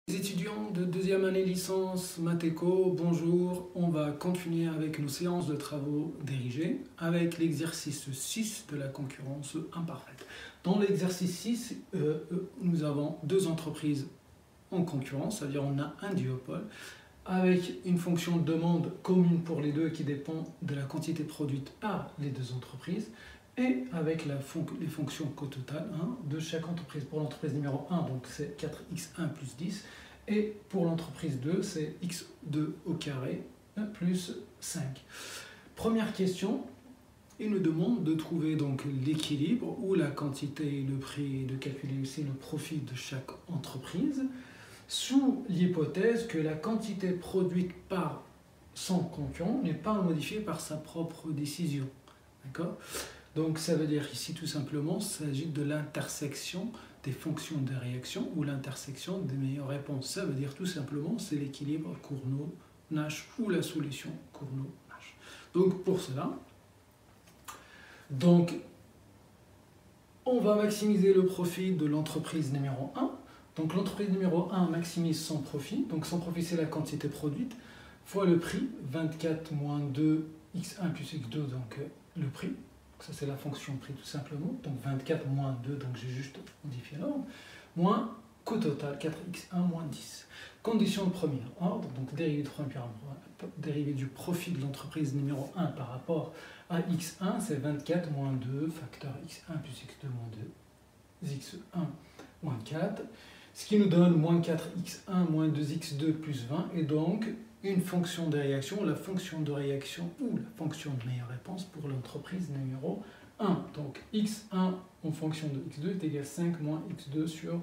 Les étudiants de deuxième année licence Matéco, bonjour. On va continuer avec nos séances de travaux dirigés avec l'exercice 6 de la concurrence imparfaite. Dans l'exercice 6, nous avons deux entreprises en concurrence, c'est-à-dire on a un duopole avec une fonction de demande commune pour les deux qui dépend de la quantité produite par les deux entreprises et avec les fonctions cototal de chaque entreprise. Pour l'entreprise numéro 1, donc c'est 4x1 plus 10, et pour l'entreprise 2, c'est x2 au carré plus 5. Première question, il nous demande de trouver donc l'équilibre ou la quantité et le prix, et de calculer aussi le profit de chaque entreprise, sous l'hypothèse que la quantité produite par son concurrent n'est pas modifiée par sa propre décision. D'accord ? Donc ça veut dire ici tout simplement qu'il s'agit de l'intersection des fonctions de réaction ou l'intersection des meilleures réponses. Ça veut dire tout simplement c'est l'équilibre Cournot-Nash ou la solution Cournot-Nash. Donc pour cela, on va maximiser le profit de l'entreprise numéro 1. Donc l'entreprise numéro 1 maximise son profit. Donc son profit c'est la quantité produite fois le prix, 24 moins 2 x1 plus x2, donc le prix. Ça c'est la fonction prix tout simplement, donc 24 moins 2, donc j'ai juste modifié l'ordre, moins coût total 4x1 moins 10. Condition de premier ordre, donc dérivé du profit de l'entreprise numéro 1 par rapport à x1, c'est 24 moins 2 facteur x1 plus x2 moins 2, x1 moins 4, ce qui nous donne moins 4x1 moins 2x2 plus 20, et donc une fonction de réaction, la fonction de réaction ou la fonction de meilleure réponse pour l'entreprise numéro 1. Donc x1 en fonction de x2 est égal à 5 moins x2 sur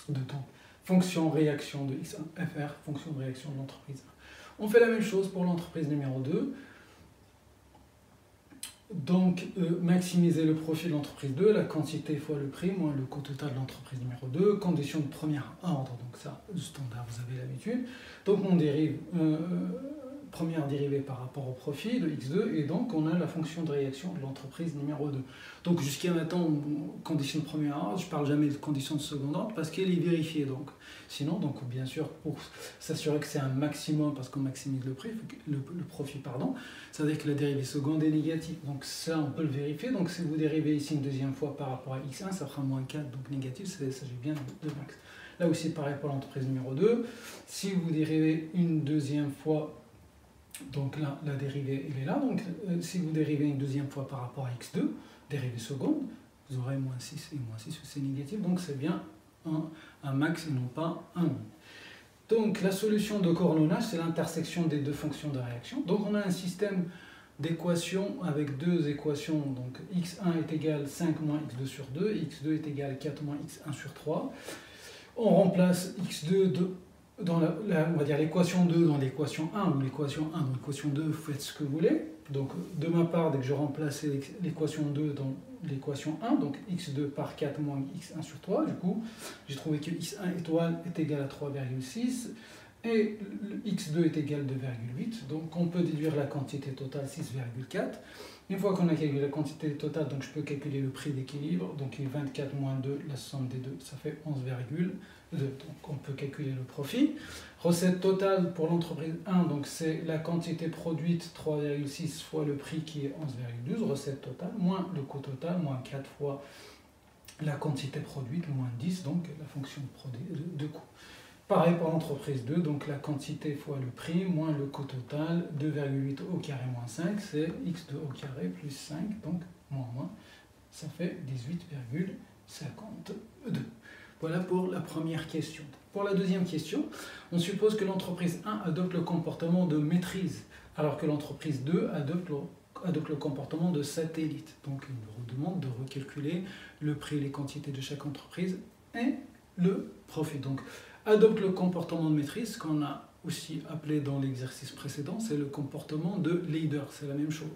2. Donc fonction réaction de x1, fr, fonction de réaction de l'entreprise 1. On fait la même chose pour l'entreprise numéro 2. Donc, maximiser le profit de l'entreprise 2, la quantité fois le prix, moins le coût total de l'entreprise numéro 2, condition de premier ordre, donc ça, le standard, vous avez l'habitude. Donc, on dérive première dérivée par rapport au profit de x2, et donc on a la fonction de réaction de l'entreprise numéro 2. Donc, jusqu'à maintenant, condition de premier ordre, je ne parle jamais de condition de second ordre parce qu'elle est vérifiée. Donc. Sinon, donc, bien sûr, pour s'assurer que c'est un maximum, parce qu'on maximise le profit, ça veut dire que la dérivée seconde est négative. Donc ça, on peut le vérifier. Donc si vous dérivez ici une deuxième fois par rapport à x1, ça fera moins 4, donc négatif, il s'agit bien de max. Là aussi, pareil pour l'entreprise numéro 2. Si vous dérivez une deuxième fois, donc là, la dérivée, elle est là. Donc si vous dérivez une deuxième fois par rapport à x2, dérivée seconde, vous aurez moins 6 et moins 6, c'est négatif. Donc c'est bien un max et non pas un min. Donc la solution de Cournot-Nash, c'est l'intersection des deux fonctions de réaction. Donc on a un système d'équations avec deux équations. Donc x1 est égal à 5 moins x2 sur 2, x2 est égal à 4 moins x1 sur 3. On remplace x2 dans on va dire l'équation 2 dans l'équation 1 ou l'équation 1 dans l'équation 2, vous faites ce que vous voulez. Donc de ma part, dès que je remplace l'équation 2 dans l'équation 1, donc x2 par 4 moins x1 sur 3, du coup, j'ai trouvé que x1 étoile est égal à 3,6 et x2 est égal à 2,8, donc on peut déduire la quantité totale 6,4. Une fois qu'on a calculé la quantité totale, donc je peux calculer le prix d'équilibre, donc il est 24 moins 2, la somme des deux, ça fait 11,2, donc on peut calculer le profit. Recette totale pour l'entreprise 1, donc c'est la quantité produite 3,6 fois le prix qui est 11,12, recette totale, moins le coût total, moins 4 fois la quantité produite, moins 10, donc la fonction de coût. Pareil pour l'entreprise 2, donc la quantité fois le prix, moins le coût total, 2,8 au carré moins 5, c'est x2 au carré plus 5, donc moins, ça fait 18,52. Voilà pour la première question. Pour la deuxième question, on suppose que l'entreprise 1 adopte le comportement de maîtrise, alors que l'entreprise 2 adopte le comportement de satellite. Donc il nous demande de recalculer le prix, les quantités de chaque entreprise et le profit. Donc adopte le comportement de maîtrise, ce qu'on a aussi appelé dans l'exercice précédent, c'est le comportement de leader, c'est la même chose.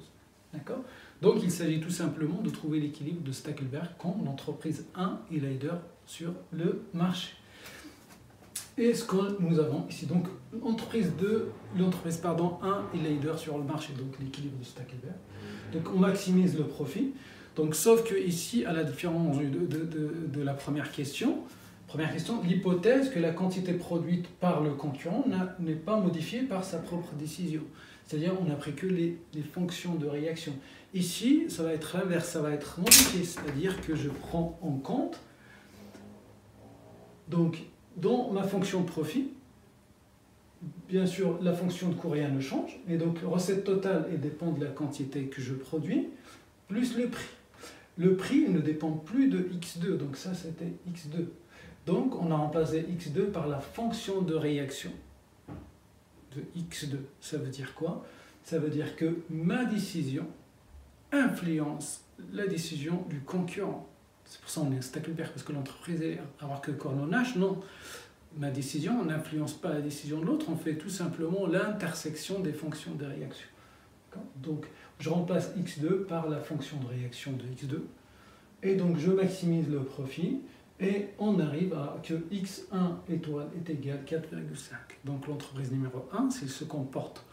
D'accord ? Donc il s'agit tout simplement de trouver l'équilibre de Stackelberg quand l'entreprise 1 est leader sur le marché. Et ce que nous avons ici, donc l'entreprise 1 est leader sur le marché, donc l'équilibre de Stackelberg. Donc on maximise le profit. Donc, sauf que ici, à la différence de la première question, Première question, l'hypothèse que la quantité produite par le concurrent n'est pas modifiée par sa propre décision. C'est-à-dire on n'a pris que les fonctions de réaction. Ici, ça va être l'inverse, ça va être modifié, c'est-à-dire que je prends en compte, donc dans ma fonction de profit, bien sûr la fonction de coût rien ne change, et donc la recette totale elle dépend de la quantité que je produis, plus le prix. Le prix ne dépend plus de x2, donc ça c'était x2. Donc on a remplacé x2 par la fonction de réaction de x2. Ça veut dire quoi? Ça veut dire que ma décision influence la décision du concurrent. C'est pour ça qu'on est un stackelberg, parce que l'entreprise est alors que Cornonache, non. Ma décision n'influence pas la décision de l'autre, on fait tout simplement l'intersection des fonctions de réaction. Donc je remplace x2 par la fonction de réaction de x2, et donc je maximise le profit, et on arrive à que x1 étoile est égal à 4,5. Donc l'entreprise numéro 1, s'il se comporte,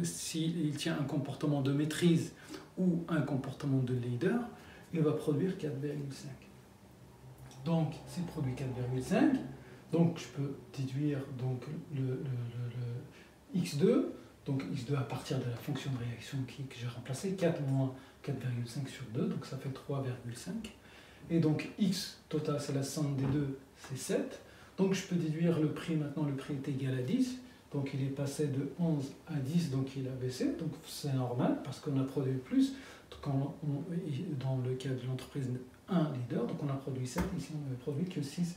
s'il tient un comportement de maîtrise ou un comportement de leader, il va produire 4,5. Donc s'il produit 4,5, donc je peux déduire donc le x2, donc x2 à partir de la fonction de réaction que j'ai remplacée, 4 moins 4,5 sur 2, donc ça fait 3,5. Et donc x total, c'est la somme des deux, c'est 7. Donc je peux déduire le prix, maintenant le prix est égal à 10. Donc il est passé de 11 à 10, donc il a baissé. Donc c'est normal parce qu'on a produit plus. Dans le cas de l'entreprise 1 leader, donc on a produit 7, ici on n'a produit que 6,4.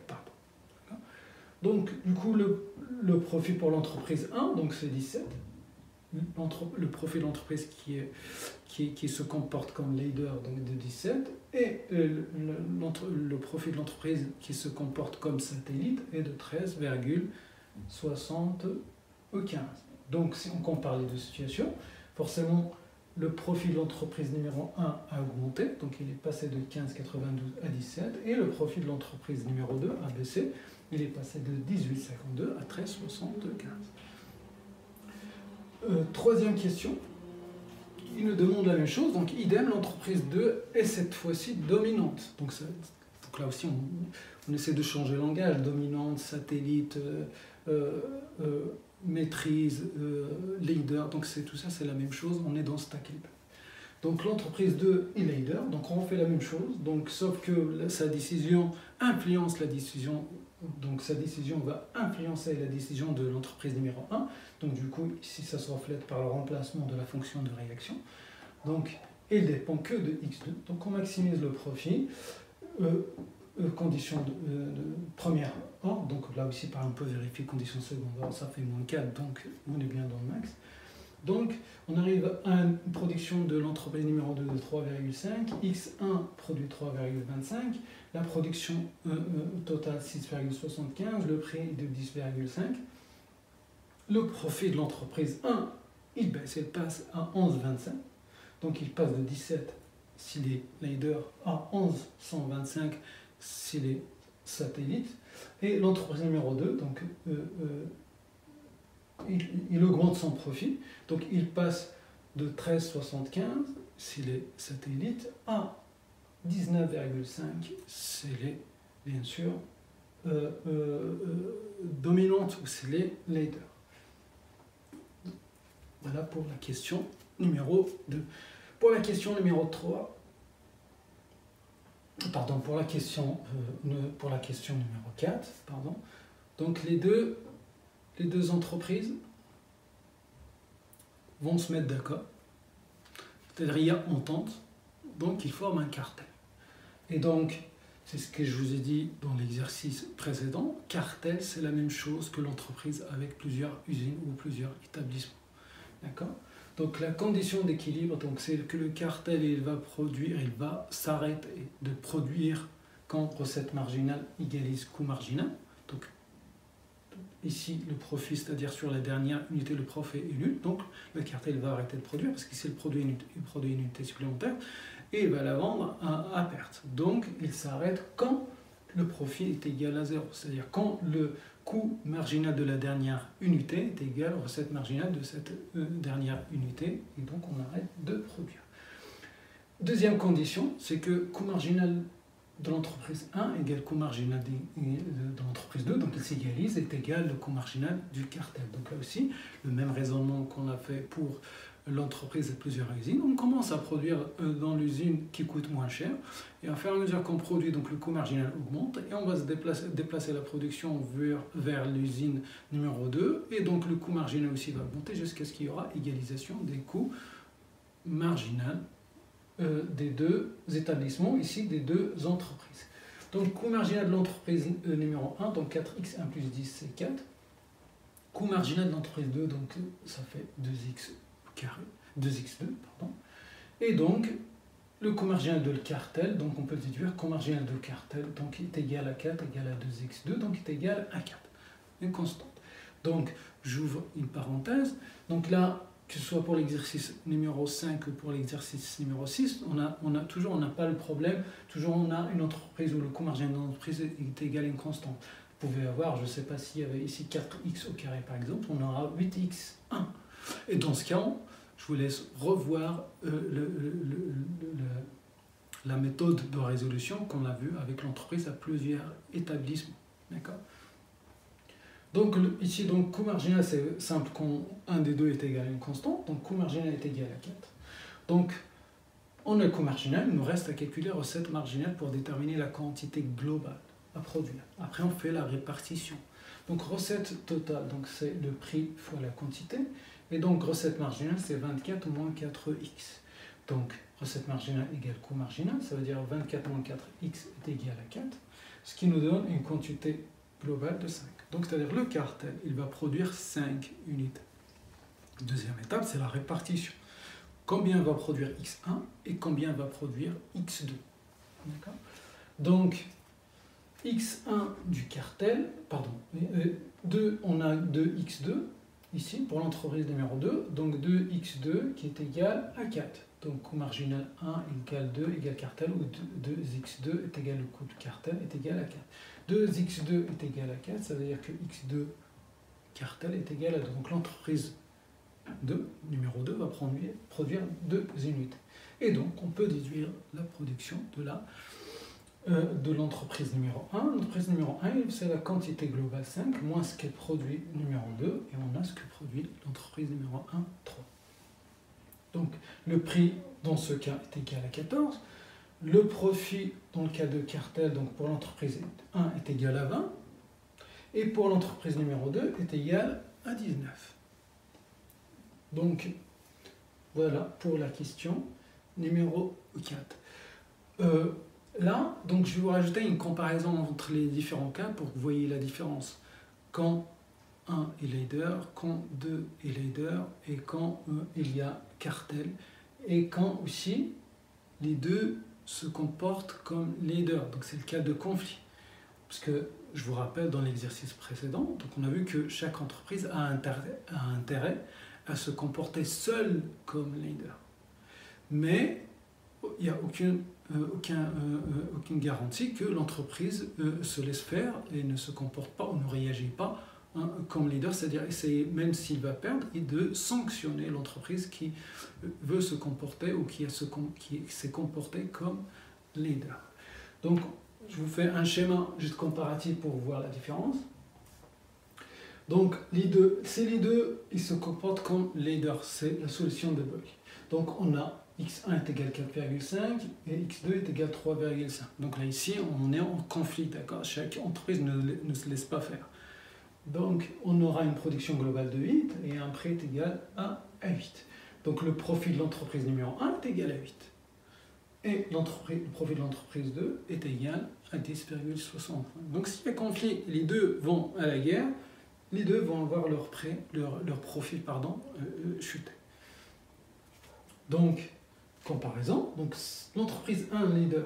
Pardon. Donc du coup le profit pour l'entreprise 1, donc c'est 17. Le profit de l'entreprise qui se comporte comme leader, donc de 17, et le profit de l'entreprise qui se comporte comme satellite est de 13,75. Donc si on compare les deux situations, forcément le profit de l'entreprise numéro 1 a augmenté, donc il est passé de 15,92 à 17, et le profit de l'entreprise numéro 2 a baissé, il est passé de 18,52 à 13,75. Troisième question, il nous demande la même chose, donc idem, l'entreprise 2 est cette fois-ci dominante. Donc là aussi, on essaie de changer le langage, dominante, satellite, maîtrise, leader, donc tout ça c'est la même chose, on est dans Stackelberg. Donc l'entreprise 2 est leader, donc on fait la même chose, donc, sauf que sa décision influence la décision. Donc sa décision va influencer la décision de l'entreprise numéro 1. Donc du coup, ici, ça se reflète par le remplacement de la fonction de réaction. Donc, il ne dépend que de x2. Donc on maximise le profit. Condition de première 1. Donc là aussi, on peut vérifier condition secondaire. Ça fait moins 4, donc on est bien dans le max. Donc on arrive à une production de l'entreprise numéro 2 de 3,5. x1 produit 3,25. La production totale 6,75, le prix est de 10,5. Le profit de l'entreprise 1, il baisse, il passe à 11,25. Donc il passe de 17 s'il est leader à 11,125 s'il est satellite. Et l'entreprise numéro 2, donc, il augmente son profit. Donc il passe de 13,75 s'il est satellite à 19,5 s'il est bien sûr dominante ou s'il est leader. Voilà pour la question numéro 2. Pour la question numéro 3, pardon, pour la question numéro 4, pardon, donc les deux entreprises vont se mettre d'accord, c'est-à-dire il y a entente, donc ils forment un cartel. Et donc, c'est ce que je vous ai dit dans l'exercice précédent, cartel, c'est la même chose que l'entreprise avec plusieurs usines ou plusieurs établissements. D'accord ? Donc la condition d'équilibre, c'est que le cartel il va s'arrêter de produire quand recette marginale égalise coût marginal. Donc ici le profit, c'est-à-dire sur la dernière unité, le profit est nul. Donc le cartel va arrêter de produire parce qu'il produit une unité supplémentaire et il va la vendre à perte. Donc il s'arrête quand le profit est égal à 0, c'est-à-dire quand le coût marginal de la dernière unité est égal à la recette marginale de cette dernière unité, et donc on arrête de produire. Deuxième condition, c'est que coût marginal de l'entreprise 1 égale coût marginal de l'entreprise 2, donc il s'égalise, est égal au coût marginal du cartel. Donc là aussi, le même raisonnement qu'on a fait pour l'entreprise et plusieurs usines, on commence à produire dans l'usine qui coûte moins cher, et à faire à mesure qu'on produit, donc le coût marginal augmente, et on va se déplacer la production vers l'usine numéro 2, et donc le coût marginal aussi va augmenter jusqu'à ce qu'il y aura égalisation des coûts marginaux des deux établissements, ici des deux entreprises. Donc coût marginal de l'entreprise numéro 1, donc 4x1 plus 10 c'est 4. Coût marginal de l'entreprise 2, donc ça fait 2x carré, 2x2, pardon. Et donc le coût marginal de le cartel, donc on peut déduire coût marginal de cartel, donc est égal à 4, égal à 2x2, donc est égal à 4, une constante. Donc j'ouvre une parenthèse, donc là, que ce soit pour l'exercice numéro 5 ou pour l'exercice numéro 6, on n'a pas le problème, toujours on a une entreprise où le coût marginal de l'entreprise est égal à une constante. Vous pouvez avoir, je ne sais pas s'il y avait ici 4x au carré par exemple, on aura 8x1. Et dans ce cas, je vous laisse revoir la méthode de résolution qu'on a vue avec l'entreprise à plusieurs établissements. D'accord ? Donc ici, donc, coût marginal, c'est simple quand un des deux est égal à une constante, donc coût marginal est égal à 4. Donc, on a le coût marginal, il nous reste à calculer recette marginale pour déterminer la quantité globale à produire. Après, on fait la répartition. Donc, recette totale, donc c'est le prix fois la quantité, et donc recette marginale, c'est 24 moins 4x. Donc, recette marginale égale coût marginal, ça veut dire 24 moins 4x est égal à 4, ce qui nous donne une quantité globale de 5. Donc, c'est-à-dire le cartel, il va produire 5 unités. Deuxième étape, c'est la répartition. Combien va produire x1 et combien va produire x2. D'accord ? Donc, x1 du cartel, pardon, on a 2x2 ici pour l'entreprise numéro 2, donc 2x2 qui est égal à 4. Donc, coût marginal 1 égale 2 égale cartel, ou 2x2 est égal au coût du cartel est égal à 4. 2x2 est égal à 4, ça veut dire que x2 cartel est égal à 2. Donc l'entreprise numéro 2 va produire 2 unités. Et donc on peut déduire la production de l'entreprise numéro 1. L'entreprise numéro 1, c'est la quantité globale 5, moins ce qu'elle produit numéro 2, et on a ce que produit l'entreprise numéro 1, 3. Donc le prix dans ce cas est égal à 14. Le profit dans le cas de cartel, donc pour l'entreprise 1 est égal à 20, et pour l'entreprise numéro 2 est égal à 19. Donc voilà pour la question numéro 4. Là, donc je vais vous rajouter une comparaison entre les différents cas pour que vous voyez la différence. Quand 1 est leader, quand 2 est leader, et quand il y a cartel, et quand aussi les deux se comportent comme leader. Donc c'est le cas de conflit. Parce que je vous rappelle dans l'exercice précédent, donc on a vu que chaque entreprise a intérêt à se comporter seule comme leader. Mais il n'y a aucune garantie que l'entreprise se laisse faire et ne se comporte pas ou ne réagit pas comme leader, c'est-à-dire essayer, même s'il va perdre, et de sanctionner l'entreprise qui veut se comporter ou qui s'est comportée comme leader. Donc, je vous fais un schéma juste comparatif pour voir la différence. Donc, ces leaders, ils se comportent comme leader, c'est la solution de Boyle. Donc, on a x1 est égal à 4,5 et x2 est égal à 3,5. Donc là, ici, on est en conflit, d'accord ? Chaque entreprise ne se laisse pas faire. Donc, on aura une production globale de 8 et un prix est égal à 8. Donc, le profit de l'entreprise numéro 1 est égal à 8. Et le profit de l'entreprise 2 est égal à 10,60. Donc, s'il y a conflit, les deux vont à la guerre, les deux vont avoir leur profit chuter. Donc, comparaison, donc l'entreprise 1 leader,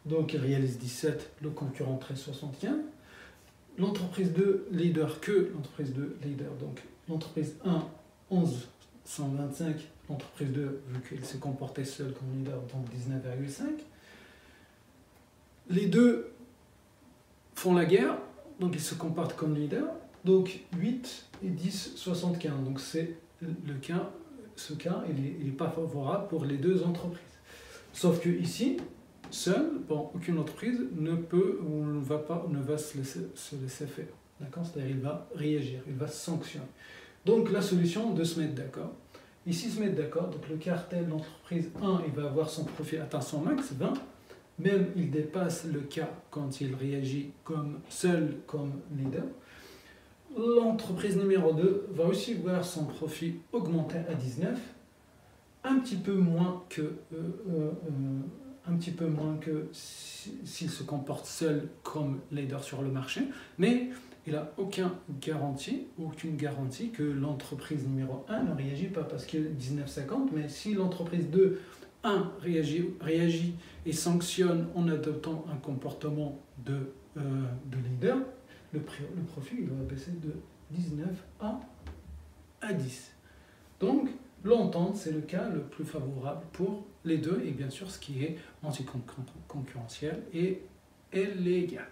donc il réalise 17, le concurrent 13,75. L'entreprise 2 leader donc l'entreprise 1, 11,125, l'entreprise 2, vu qu'elle s'est comportée seule comme leader, donc 19,5. Les deux font la guerre, donc ils se comportent comme leader, donc 8 et 10,75. Donc c'est le cas, ce cas, il n'est pas favorable pour les deux entreprises. Sauf que ici, seul, bon, aucune entreprise ne peut ou ne va se laisser faire. D'accord? C'est-à-dire il va réagir, il va sanctionner. Donc la solution de se mettre d'accord. Ici, se mettre d'accord, donc le cartel d'entreprise 1, il va avoir son profit atteint son max, 20. Même il dépasse le cas quand il réagit comme seul, comme leader. L'entreprise numéro 2 va aussi voir son profit augmenter à 19, un petit peu moins que s'il se comporte seul comme leader sur le marché, mais il n'a aucune garantie que l'entreprise numéro 1 ne réagit pas parce qu'il est 19,50, mais si l'entreprise 1 réagit et sanctionne en adoptant un comportement de leader, le profit il va baisser de 19 à 10. Donc, l'entente, c'est le cas le plus favorable pour les deux, et bien sûr, ce qui est anticoncurrentiel et illégal.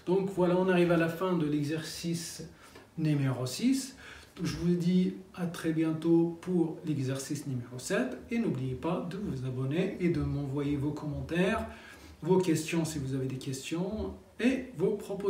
Donc, voilà, on arrive à la fin de l'exercice numéro 6. Je vous dis à très bientôt pour l'exercice numéro 7. Et n'oubliez pas de vous abonner et de m'envoyer vos commentaires, vos questions si vous avez des questions, et vos propositions.